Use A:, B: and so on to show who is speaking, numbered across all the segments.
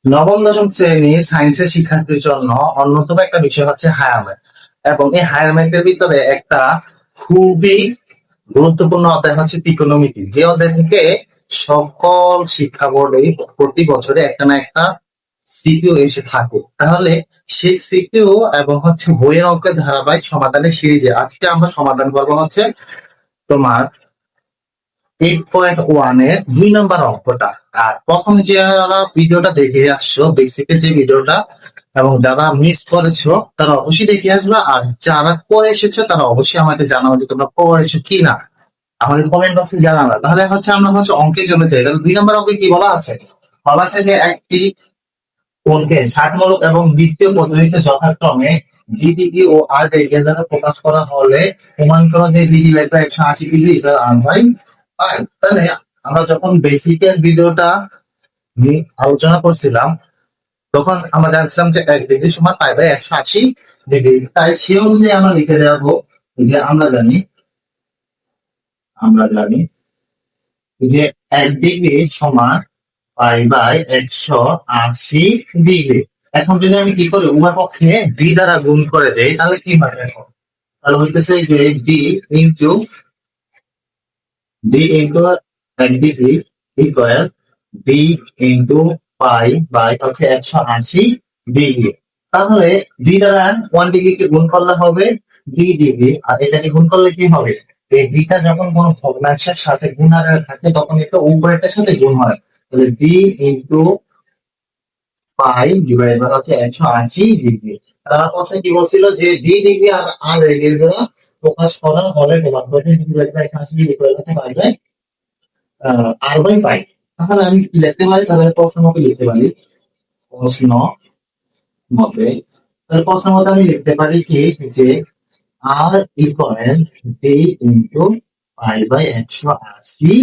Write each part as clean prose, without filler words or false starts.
A: নবম দশম শ্রেণী সায়েন্সের শিক্ষার্থীর জন্য অন্যতম একটা বিষয় হচ্ছে হায়ার ম্যাথ। এবং এই হায়ার ম্যাথের ভিতরে একটা খুবই গুরুত্বপূর্ণ অধ্যায় হচ্ছে ত্রিকোণমিতি, যে অধ্যায় থেকে সকল শিক্ষা বোর্ডে প্রতি বছরে একটা না একটা সিকিউ এসে থাকে। তাহলে সেই সিকিউ এবং হচ্ছে বইয়ের অঙ্কের ধারাবাহিক সমাধানের সিরিজে আজকে আমরা সমাধান করবো হচ্ছে তোমার 8.1 এর 2 নম্বর অঙ্কটা। আর প্রথম যারা ভিডিওটা দেখে আসছো, বেসিকে যে ভিডিওটা, এবং যারা মিস করেছো তারা অবশ্যই দেখে আসবে। আর যারা পরে এসেছো তারা অবশ্যই আমাকে জানাবো যে তোমরা পরে এসো কি না, আমাদের কমেন্ট বক্সে জানাবে। তাহলে হচ্ছে আমরা হচ্ছে অঙ্কের জন্য যাই। তাহলে 2 নম্বর অঙ্কে কি বলা আছে? বলা আছে যে একটি কোণকে ষাটমূলক এবং বৃত্তীয় পদ্ধতিতে যথাক্রমে ডিডিবি ও আর রেডিয়ান দ্বারা প্রকাশ করা হলে প্রমাণ করা যে DD by 180 degree equal R by pi. তাহলে আমরা যখন বেসিকের ভিডিওটা নিয়ে আলোচনা করছিলাম তখন আমরা জানছিলাম যে 1 ডিগ্রি সমান পাই বাই 180 ডিগ্রি। তাই সে অনুযায়ী আমরা লিখে দেবো যে আমরা জানি যে 1 ডিগ্রি সমান পাই বাই 180 ডিগ্রি। এখন যদি আমি কি করি, উভয় পক্ষে ডি দ্বারা গুণ করে দেই তাহলে কি হয় দেখো। তাহলে হইতেছে যে into D into 1 degree equal D into pi by হচ্ছে 180 ডিগ্রি। তাহলে ডি দ্বারা 1 ডিগ্রি কে গুণ করলে হবে ডিগ্রি, আর এটাকে গুণ করলে কি হবে, এই ডিটা যখন কোনো ভগ্নাংশের সাথে গুণাকারে থাকে তখন এটা উপরেরটার সাথে গুণ হয়। তাহলে D into pi divide by হচ্ছে 180 ডিগ্রি। তারা প্রশ্নে কি বলছিল যে ডিগ্রি আর আর রেডিয়াস দ্বারা প্রকাশ করা হলে প্রমাণ করতে ডিভাইড বাই 180 ইকুয়াল হতে পারবে আর বাই পাই। তাহলে আমি কি লিখতে পারি, তাহলে প্রশ্ন মতে লিখতে পারি, প্রশ্ন মতে তাহলে প্রশ্ন মতে আমি লিখতে পারি কি যে R equal D into pi by 180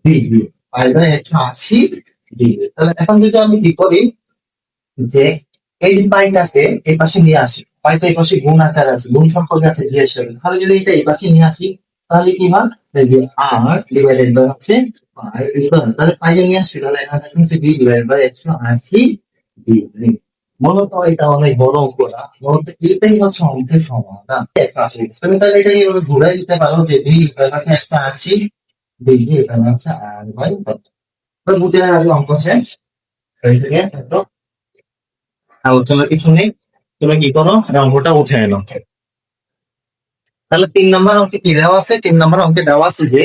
A: degree, pi by 180 degree. তাহলে এখন যদি আমি কি করি যে এই যে পাইটাকে এই পাশে নিয়ে আসি, পাইটা এই পাশে গুণ আকার আছে, গুণ সম্পর্কে আছে ডি এর সাথে, তাহলে যদি এটা এই পাশে নিয়ে আসি তাহলে কি হয়, এই যে আর ডিভাইডেড বাই হচ্ছে পাই ইকুয়াল, তাহলে পাইয়ে নিয়ে আসি তাহলে এখানে থাকবে হচ্ছে ডি ডিভাইডেড বাই 180 ডিগ্রি। মূলত এটা অনেক বড় অঙ্ক না, মূলত এটাই হচ্ছে অঙ্কের সমাধান 180। তুমি তাহলে এটাকে এভাবে ঘুরাই দিতে পারো যে ডি ইকুয়াল হচ্ছে 180 ডিগ্রি, এটা হচ্ছে আর বাই কত। তো বুঝে নেওয়া অঙ্ক শেষ। এই থেকে আলোচনার কিছু নেই, তুমি কি করো অঙ্কটা উঠে এলো। তাহলে 3 নম্বর অঙ্কে কি দেওয়া আছে? 3 নম্বর অঙ্কে দেওয়া আছে যে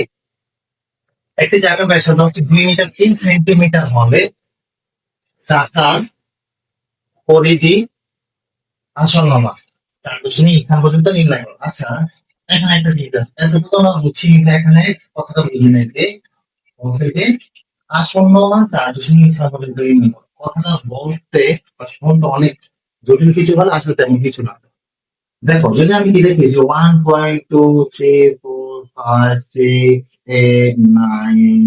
A: একটি জায়গা ব্যাসার্ধ হচ্ছে 2 মিটার 3 সেন্টিমিটার হলে চাকার পরিধি আসন্ন মান 4 দশমিক স্থান পর্যন্ত নির্ণয় করো। আচ্ছা, এখানে একটা মিটার এতটুকু আমরা বুঝছি, কিন্তু এখানে কথাটা বুঝে নিতে বলছে যে আসন্ন মান 4 দশমিক স্থান পর্যন্ত নির্ণয় করো। কথাটা বলতে বা শুনতে অনেক জটিল কিছু হলে আসলে তেমন কিছু না। দেখো যদি আমি কি দেখি যে 1.2 3 4 5 6 8 9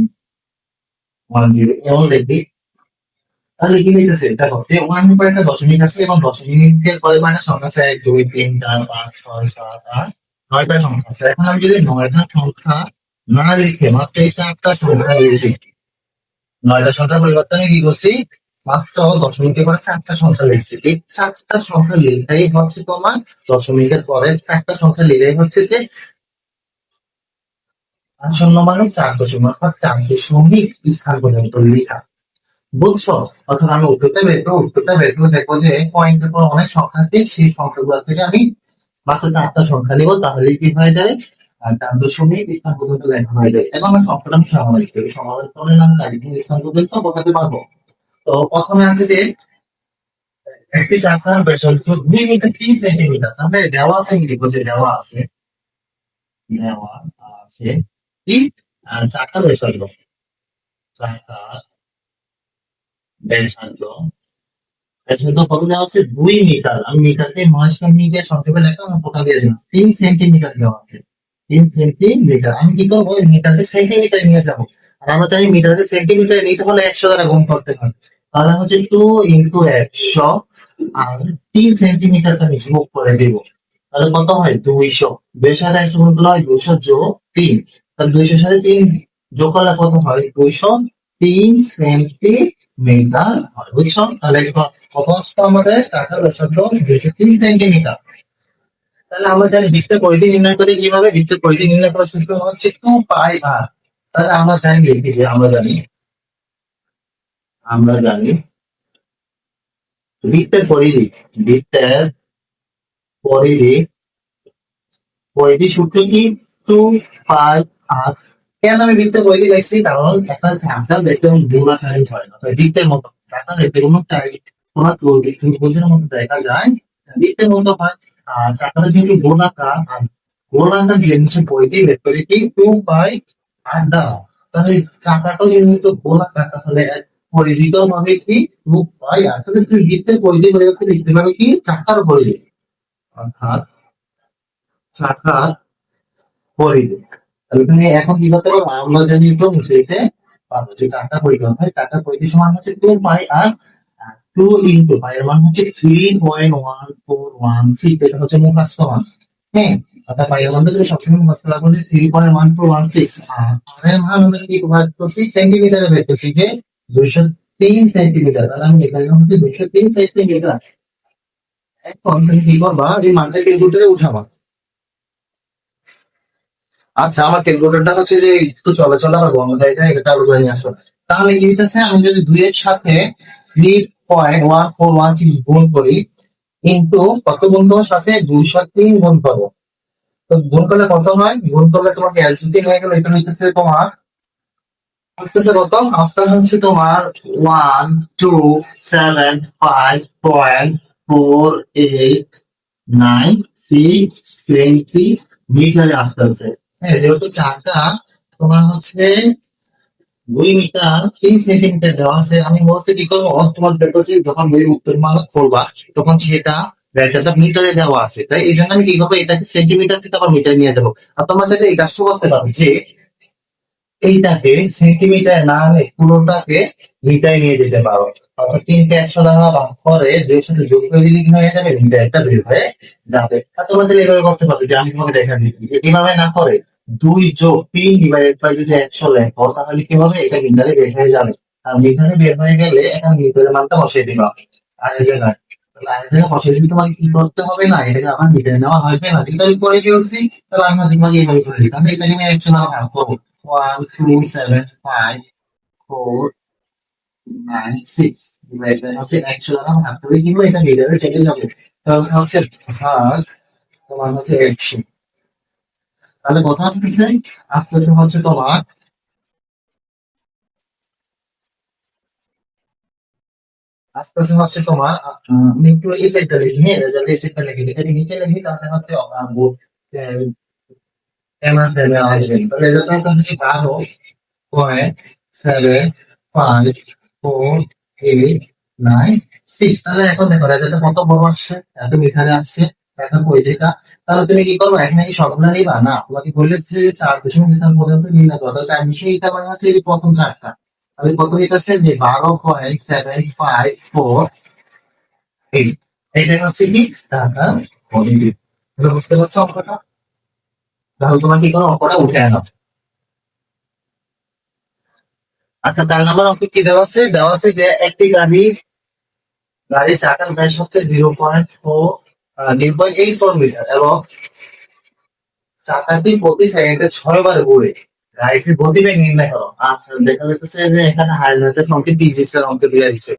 A: 10 এমন দেখি, তাহলে কি হইতেছে দেখো যে 1 এর পরে একটা দশমিক আছে এবং দশমিকের পরে মানে সংখ্যা আছে 1 2 3 4 5 6 7 8 9টা সংখ্যা আছে। এখন আমি যদি 9টা সংখ্যা না লিখে মাত্র এই 4টা সংখ্যা লিখি, 9টা সংখ্যার পরিবর্তে আমি কি করছি, মাত্র দশমিকের পরে 4টা সংখ্যা লিখছি। এই 4টা সংখ্যা লেখাই হচ্ছে তোমার দশমিকের পরে 4টা সংখ্যা লেখাই হচ্ছে যে আসন্ন মানে 4 দশমিক, অর্থাৎ 4 দশমিক স্থান পর্যন্ত লেখা। বুঝছো? অর্থাৎ আমি উত্তরটা বের করে দেখবো যে পয়েন্টের পর অনেক সংখ্যা আছে, সেই সংখ্যাগুলো থেকে আমি মাত্র 4টা সংখ্যা নিব, তাহলে কি হয়ে যায়, 4 দশমিক স্থান পর্যন্ত লেখা হয়ে যায়। এখন আমি সংখ্যাটা আমি সমাধান লিখতে হবে, সমাধান করলে আমি গাড়িটির স্থান পর্যন্ত বোঝাতে পারবো। তো প্রথমে আছে যে একটি চাকার ব্যাসার্ধ 2 মিটার 3 সেন্টিমিটার, তাহলে দেওয়া আছে কি চাকার ব্যাসার্ধ কত দেওয়া আছে 2 মিটার, আমি মিটারকে 9 সেন্টিমিটার সংক্ষেপে লেখা আমার কোথা দিয়ে দিলাম 3 সেন্টিমিটার দেওয়া আছে। 3 সেন্টিমিটার আমি কি করবো, ওই মিটারকে সেন্টিমিটার নিয়ে যাবো। আর আমরা জানি মিটারকে সেন্টিমিটার নিতে হলে 100 দ্বারা গুণ করতে হয়। তাহলে হচ্ছে 2 × 100, আর 3 সেন্টিমিটারটা নিচে মুখ করে দিব, তাহলে কত হয় 200। 200 সাথে 100 গুণ করলে হয় 200 যোগ 3, তাহলে 200 সাথে 3 যোগ করলে কত হয় 203 সেন্টিমিটার। মিটার হয়, বুঝছো? তাহলে কত আসতো আমাদের? টাকার ব্যাসার্ধ 203 সেন্টিমিটার। তাহলে আমরা জানি বৃত্তের পরিধি নির্ণয় করি কিভাবে? বৃত্তের পরিধি নির্ণয় করার সূত্র হচ্ছে 2 পাই r। তাহলে আমরা জানি দেখি যে আমরা জানি বৃত্তের পরিধি পরিধি সূত্র কি? 2 পাই r। কেন আমি বৃত্তের পরিধি দেখছি? কারণ একটা চাকা দেখতে গোলাকারই হয় না, তাই বৃত্তের মতো চাকা দেখতে কোনো টাইট কোনো ত্রিভুজের মতো দেখা যায়, বৃত্তের মতো হয়। আর চাকাটা যেহেতু গোলাকার, আর গোলাকার জিনিসের পরিধি বের করে কি 2 পাই r দ্বারা। তাহলে চাকাটাও যেহেতু গোলাকার, তাহলে পরিধিটাও হবে কি 2 পাই r। তাহলে তুমি বৃত্তের পরিধি বের করতে লিখতে পারবে কি চাকার পরিধি, অর্থাৎ চাকার পরিধি। তাহলে তুমি এখন কি করতে পারো? আমরা জানি তো মুছে দিতে পারবো যে চারটা পরিধি হয়, চারটা পরিধি সমান হচ্ছে 2 পাই r। 2 ইন্টু পাই এর মান হচ্ছে 3.1416, এটা হচ্ছে মুখস্থ মান। হ্যাঁ, অর্থাৎ পাই এর মানটা তুমি সবসময় মুখস্থ রাখবে 3.1416। আর r এর মান আমরা কি ভাগ করছি? সেন্টিমিটারে বের করছি যে 203 সেন্টিমিটার। তাহলে আমি এখানে হচ্ছে 203 সেন্টিমিটার। এখন তুমি কি করবা? এই মানটা ক্যালকুলেটরে উঠাবা। আচ্ছা, আমার ক্যালকুলেটরটা হচ্ছে যে একটু চলাচল আর বন্ধ হয়ে যায়, এটা চালু করে নিয়ে আসো। তাহলে কি হইতেছে? আমি যদি 2 এর সাথে 3.1416 গুণ করি, কিন্তু কত গুণ করবো? সাথে 203 গুণ করবো। তো গুণ করলে কত হয়? গুণ করলে তোমাকে এলসিসি হয়ে গেল, এটা হইতেছে তোমার আসতেছে কত? আসতে হচ্ছে তোমার 1275.4896 সেন্টিমিটারে আসতেছে। হ্যাঁ, যেহেতু চাকা তোমার হচ্ছে 2 মিটার 3 সেন্টিমিটার দেওয়া আছে, আমি বলতে কি করবো? তোমার দেখছি যখন বই উত্তর মালা করবা, তখন সেটা ব্যাসার্ধ মিটারে দেওয়া আছে, তাই এই জন্য আমি কি করবো? এটাকে সেন্টিমিটার থেকে আবার মিটার নিয়ে যাবো। আর তোমার সাথে এই কাজটা করতে পারবে যে এইটাকে সেন্টিমিটার না আনে পুরোটাকে মিটারে নিয়ে যেতে পারো। অর্থাৎ 3কে 100 দ্বারা ভাগ করে 2 এর সাথে যোগ করে দিলে কি হয়ে যাবে? মিটারটা বের হয়ে যাবে। আর তোমরা চাইলে এভাবে করতে পারবে যে আমি তোমাকে দেখা দিচ্ছি যে এভাবে না করে 2 যোগ 3 ডিভাইডেড বাই যদি 100 লেখো, তাহলে কি হবে? এটা মিটারে বের হয়ে যাবে। আর মিটারে বের হয়ে গেলে এখন মিটারের মানটা বসিয়ে দিবা আর এই জায়গায়। তাহলে আর এই জায়গায় বসিয়ে দিবি, তোমাকে কি করতে হবে না? এটাকে আমার মিটারে নেওয়া হবে না, কিন্তু আমি করে ফেলছি। তাহলে আমি তোমাকে এইভাবে করে দিই, তাহলে এটাকে আমি 100 দ্বারা ভাগ করবো। 12756 হচ্ছে 100 দ্বারা ভাগ করে কিন্তু এটা মিটারে চলে যাবে। তাহলে হচ্ছে ভাগ তোমার হচ্ছে 100। তাহলে কত আসতেছে? আসতেছে হচ্ছে তোমার আসতেছে হচ্ছে তোমার আমি একটু এই সাইডটা লিখি। হ্যাঁ, যদি এই সাইডটা লিখি, এটা নিচে লিখি, তাহলে হচ্ছে ক্যামেরা ফেলে আসবে। তাহলে এটা হচ্ছে 12.754896। তাহলে এখন দেখো রেজাল্টটা কত বড় আসছে, এত মিটারে আসছে, এখন পরিধিটা। তাহলে তুমি কি করবো? এখানে কি সবগুলো নিবা না? তোমাকে বলেছে যে 4 দশমিক স্থান পর্যন্ত নির্ণয় করো। তাহলে 4 মিশিয়ে এটা মানে হচ্ছে এই যে প্রথম চারটা। তাহলে কত হইতেছে? যে 12.7548। এটাই হচ্ছে কি ঢাকার পরিধি। এটা বুঝতে পারছো অঙ্কটা? তাহলে তোমার কি করো? অঙ্কটা উঠে আনো। আচ্ছা, 4 নম্বর অঙ্ক কি দেওয়া আছে? দেওয়া আছে যে একটি গাড়ির চাকার ব্যাস হচ্ছে 0.84 মিটার এবং চাকাটি প্রতি সেকেন্ডে 6 বার ঘুরে। গাড়িটির গতিবেগ নির্ণয় করো। আচ্ছা, দেখা যাচ্ছে যে এখানে হাইলাইটের অঙ্কে দিয়ে দিচ্ছে, অঙ্কে দিয়ে দিচ্ছে।